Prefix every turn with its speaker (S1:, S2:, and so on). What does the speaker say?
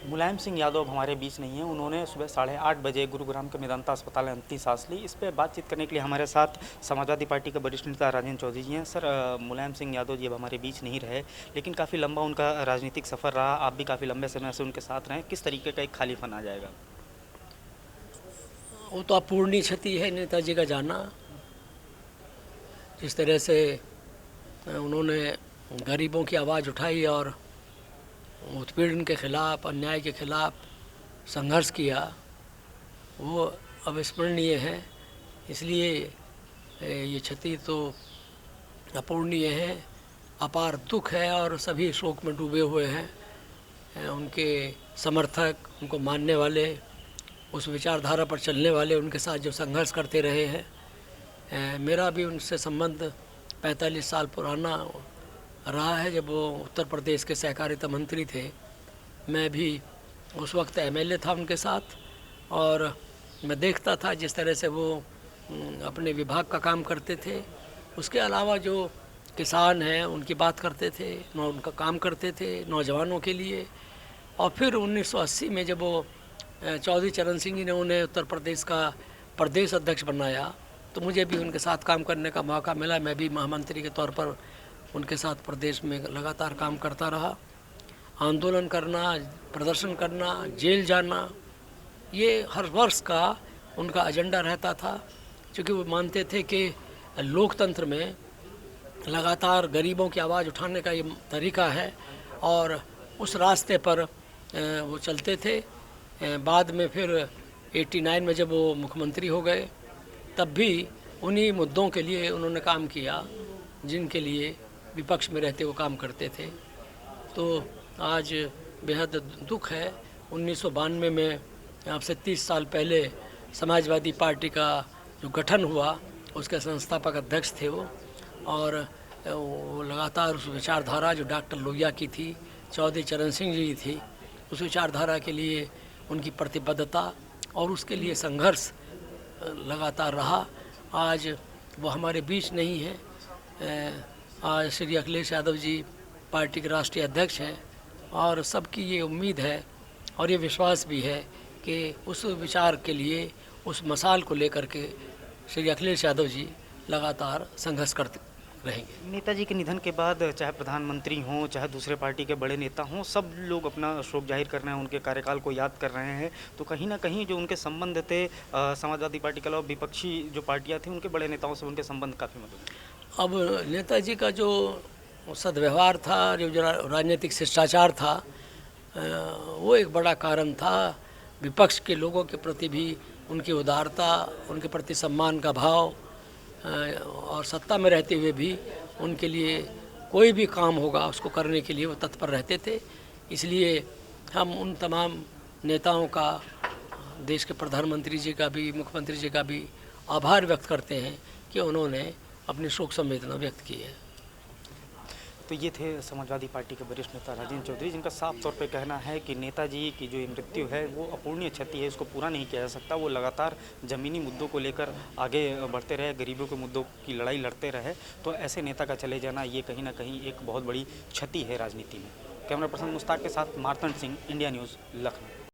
S1: मुलायम सिंह यादव अब हमारे बीच नहीं हैं। उन्होंने सुबह 8:30 बजे गुरुग्राम के मेदांता अस्पताल में अंतिम सांस ली। इस पे बातचीत करने के लिए हमारे साथ समाजवादी पार्टी के वरिष्ठ नेता राजेंद्र चौधरी जी हैं। सर, मुलायम सिंह यादव जी अब हमारे बीच नहीं रहे, लेकिन काफ़ी लंबा उनका राजनीतिक सफ़र रहा। आप भी काफ़ी लंबे समय से उनके साथ रहें। किस तरीके का एक खालीपन आ जाएगा?
S2: वो तो अपूर्णीय क्षति है नेताजी का जाना। जिस तरह से उन्होंने गरीबों की आवाज़ उठाई और उत्पीड़न के खिलाफ, अन्याय के खिलाफ संघर्ष किया, वो अविस्मरणीय है। इसलिए ये क्षति तो अपूर्णीय है, अपार दुख है और सभी शोक में डूबे हुए हैं। उनके समर्थक, उनको मानने वाले, उस विचारधारा पर चलने वाले, उनके साथ जो संघर्ष करते रहे हैं। मेरा भी उनसे संबंध 45 साल पुराना रहा है। जब वो उत्तर प्रदेश के सहकारिता मंत्री थे, मैं भी उस वक्त एमएलए था उनके साथ, और मैं देखता था जिस तरह से वो अपने विभाग का काम करते थे। उसके अलावा जो किसान हैं उनकी बात करते थे, उनका काम करते थे नौजवानों के लिए। और फिर 1980 में जब वो चौधरी चरण सिंह जी ने उन्हें उत्तर प्रदेश का प्रदेश अध्यक्ष बनाया, तो मुझे भी उनके साथ काम करने का मौका मिला। मैं भी महामंत्री के तौर पर उनके साथ प्रदेश में लगातार काम करता रहा। आंदोलन करना, प्रदर्शन करना, जेल जाना, ये हर वर्ष का उनका एजेंडा रहता था, क्योंकि वो मानते थे कि लोकतंत्र में लगातार गरीबों की आवाज़ उठाने का ये तरीका है, और उस रास्ते पर वो चलते थे। बाद में फिर 89 में जब वो मुख्यमंत्री हो गए, तब भी उन्हीं मुद्दों के लिए उन्होंने काम किया जिनके लिए विपक्ष में रहते वो काम करते थे। तो आज बेहद दुख है। 1992 में, आपसे 30 साल पहले, समाजवादी पार्टी का जो गठन हुआ, उसके संस्थापक अध्यक्ष थे वो, और वो लगातार उस विचारधारा जो डॉक्टर लोहिया की थी, चौधरी चरण सिंह जी थी, उस विचारधारा के लिए उनकी प्रतिबद्धता और उसके लिए संघर्ष लगातार रहा। आज वो हमारे बीच नहीं है। आज श्री अखिलेश यादव जी पार्टी के राष्ट्रीय अध्यक्ष हैं, और सबकी ये उम्मीद है और ये विश्वास भी है कि उस विचार के लिए, उस मसाल को लेकर के श्री अखिलेश यादव जी लगातार संघर्ष करते रहेंगे।
S1: नेताजी के निधन के बाद चाहे प्रधानमंत्री हों, चाहे दूसरे पार्टी के बड़े नेता हों, सब लोग अपना शोक जाहिर कर रहे हैं, उनके कार्यकाल को याद कर रहे हैं। तो कहीं ना कहीं जो उनके संबंध थे समाजवादी पार्टी के अलावा विपक्षी जो पार्टियां थी, उनके बड़े नेताओं से उनके संबंध काफ़ी मजबूत।
S2: अब नेताजी का जो सद्व्यवहार था, जो राजनीतिक शिष्टाचार था, वो एक बड़ा कारण था। विपक्ष के लोगों के प्रति भी उनकी उदारता, उनके प्रति सम्मान का भाव, और सत्ता में रहते हुए भी उनके लिए कोई भी काम होगा उसको करने के लिए वो तत्पर रहते थे। इसलिए हम उन तमाम नेताओं का, देश के प्रधानमंत्री जी का भी, मुख्यमंत्री जी का भी आभार व्यक्त करते हैं कि उन्होंने अपनी शोक संवेदना व्यक्त की है।
S1: तो ये थे समाजवादी पार्टी के वरिष्ठ नेता राजेंद्र चौधरी, जिनका साफ तौर पे कहना है कि नेताजी की जो मृत्यु है वो अपूर्णीय क्षति है, इसको पूरा नहीं किया जा सकता। वो लगातार ज़मीनी मुद्दों को लेकर आगे बढ़ते रहे, गरीबों के मुद्दों की लड़ाई लड़ते रहे। तो ऐसे नेता का चले जाना ये कहीं ना कहीं एक बहुत बड़ी क्षति है राजनीति में। कैमरा पर्सन मुश्ताक के साथ मार्तंड सिंह, इंडिया न्यूज़, लखनऊ।